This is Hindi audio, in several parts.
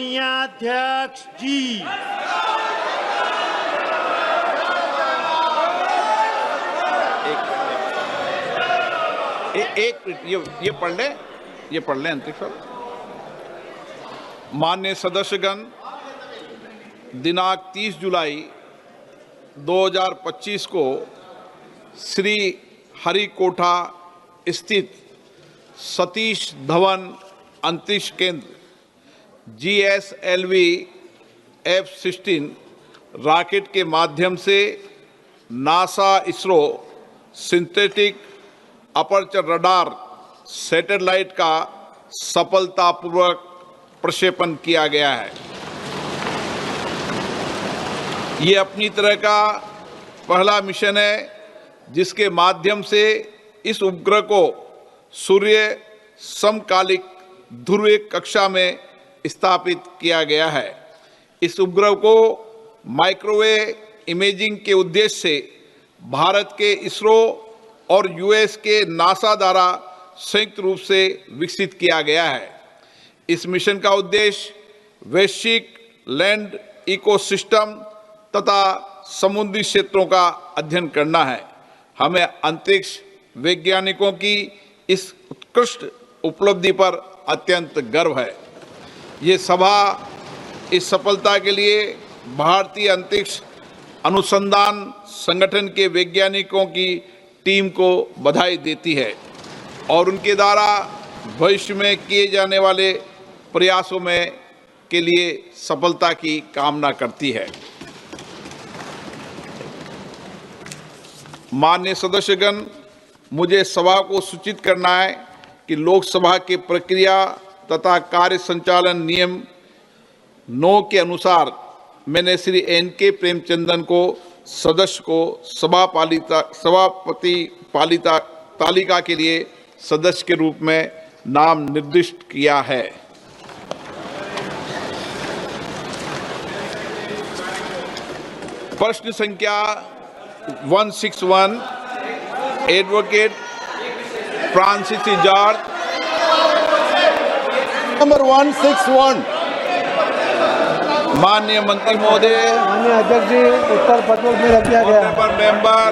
माननीय अध्यक्ष जी। एक ये पढ़ लें अंतरिक्ष। माननीय सदस्यगण, दिनांक 30 जुलाई 2025 को श्री हरिकोटा स्थित सतीश धवन अंतरिक्ष केंद्र GSLV F-16 रॉकेट के माध्यम से NASA ISRO synthetic aperture radar satellite का सफलतापूर्वक प्रक्षेपण किया गया है। ये अपनी तरह का पहला मिशन है जिसके माध्यम से इस उपग्रह को सूर्य समकालिक ध्रुवीय कक्षा में स्थापित किया गया है। इस उपग्रह को माइक्रोवेव इमेजिंग के उद्देश्य से भारत के इसरो और US के नासा द्वारा संयुक्त रूप से विकसित किया गया है। इस मिशन का उद्देश्य वैश्विक लैंड इकोसिस्टम तथा समुद्री क्षेत्रों का अध्ययन करना है। हमें अंतरिक्ष वैज्ञानिकों की इस उत्कृष्ट उपलब्धि पर अत्यंत गर्व है। ये सभा इस सफलता के लिए भारतीय अंतरिक्ष अनुसंधान संगठन के वैज्ञानिकों की टीम को बधाई देती है और उनके द्वारा भविष्य में किए जाने वाले प्रयासों में के लिए सफलता की कामना करती है। माननीय सदस्यगण, मुझे सभा को सूचित करना है कि लोकसभा के प्रक्रिया तथा कार्य संचालन नियम 9 के अनुसार मैंने श्री NK प्रेमचंदन को सदस्य को सभापति तालिका के लिए सदस्य के रूप में नाम निर्दिष्ट किया है। प्रश्न संख्या 161 एडवोकेट फ्रांसिस जॉर्ज। नंबर 161। माननीय मंत्री महोदय, माननीय अध्यक्ष जी, उत्तर पत्र में रख दिया गया। मेंबर,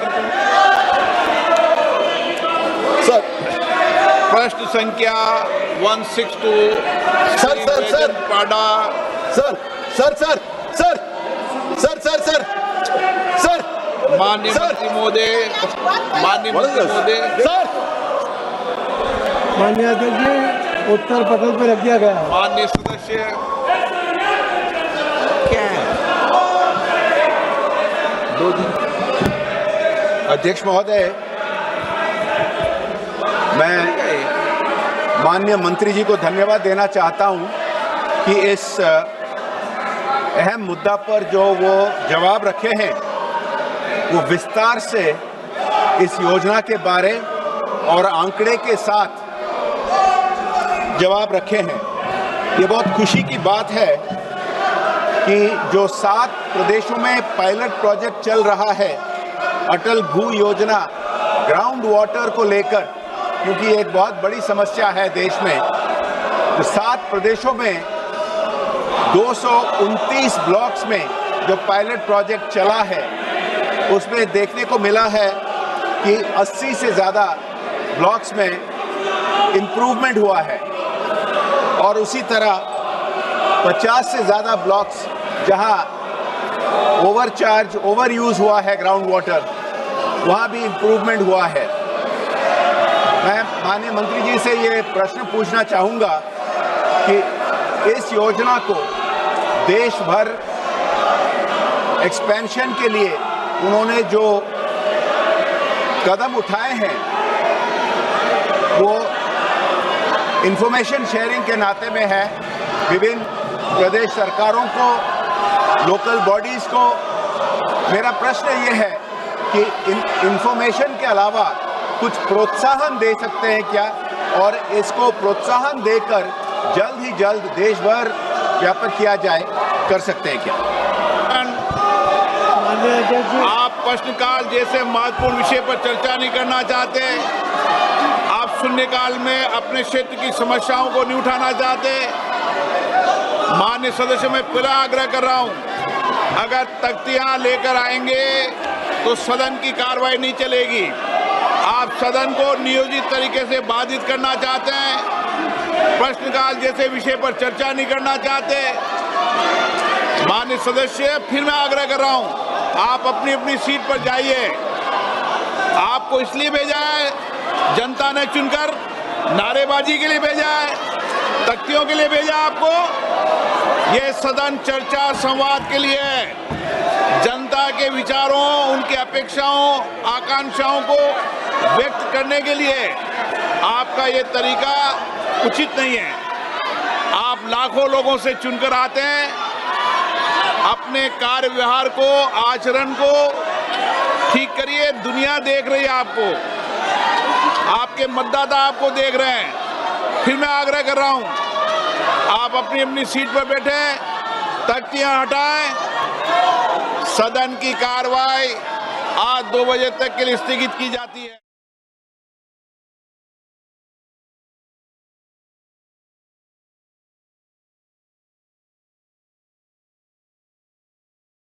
सर, प्रश्न संख्या 162 सर पाडा। सर माननीय मंत्री महोदय, माननीय अध्यक्ष जी, उत्तर पत्र में रख दिया गया। माननीय सदस्य, अध्यक्ष महोदय, मैं माननीय मंत्री जी को धन्यवाद देना चाहता हूं कि इस अहम मुद्दा पर जो वो जवाब रखे हैं वो विस्तार से इस योजना के बारे और आंकड़े के साथ जवाब रखे हैं। ये बहुत खुशी की बात है कि जो 7 प्रदेशों में पायलट प्रोजेक्ट चल रहा है अटल भू योजना ग्राउंड वाटर को लेकर, क्योंकि ये एक बहुत बड़ी समस्या है देश में, तो 7 प्रदेशों में 229 ब्लॉक्स में जो पायलट प्रोजेक्ट चला है उसमें देखने को मिला है कि 80 से ज़्यादा ब्लॉक्स में इम्प्रूवमेंट हुआ है और उसी तरह 50 से ज़्यादा ब्लॉक्स जहां ओवर यूज़ हुआ है ग्राउंड वाटर, वहां भी इम्प्रूवमेंट हुआ है। मैं माननीय मंत्री जी से ये प्रश्न पूछना चाहूँगा कि इस योजना को देश भर एक्सपेंशन के लिए उन्होंने जो कदम उठाए हैं वो इंफॉर्मेशन शेयरिंग के नाते में है। विभिन्न प्रदेश सरकारों को, लोकल बॉडीज़ को मेरा प्रश्न ये है कि इंफॉर्मेशन के अलावा कुछ प्रोत्साहन दे सकते हैं क्या, और इसको प्रोत्साहन देकर जल्द ही जल्द देश भर व्यापक किया जाए, कर सकते हैं क्या? आप प्रश्नकाल जैसे महत्वपूर्ण विषय पर चर्चा नहीं करना चाहते, आप शून्यकाल में अपने क्षेत्र की समस्याओं को नहीं उठाना चाहते, मान्य सदस्य मैं फिर आग्रह कर रहा हूं, अगर तख्तियां लेकर आएंगे तो सदन की कार्रवाई नहीं चलेगी। आप सदन को नियोजित तरीके से बाधित करना चाहते हैं, प्रश्नकाल जैसे विषय पर चर्चा नहीं करना चाहते। माननीय सदस्य, फिर मैं आग्रह कर रहा हूं, आप अपनी अपनी सीट पर जाइए। आपको इसलिए भेजा है, जनता ने चुनकर, नारेबाजी के लिए भेजा है, तख्तियों के लिए भेजा आपको। यह सदन चर्चा संवाद के लिए है, जनता के विचारों, उनकी अपेक्षाओं, आकांक्षाओं को व्यक्त करने के लिए। आपका ये तरीका उचित नहीं है। आप लाखों लोगों से चुनकर आते हैं, अपने कार्य व्यवहार को, आचरण को ठीक करिए। दुनिया देख रही है आपको, आपके मतदाता आपको देख रहे हैं। फिर मैं आग्रह कर रहा हूं, आप अपनी अपनी सीट पर बैठे, तख्तियां हटाएं। सदन की कार्रवाई आज 2 बजे तक के लिए स्थगित की जाती है।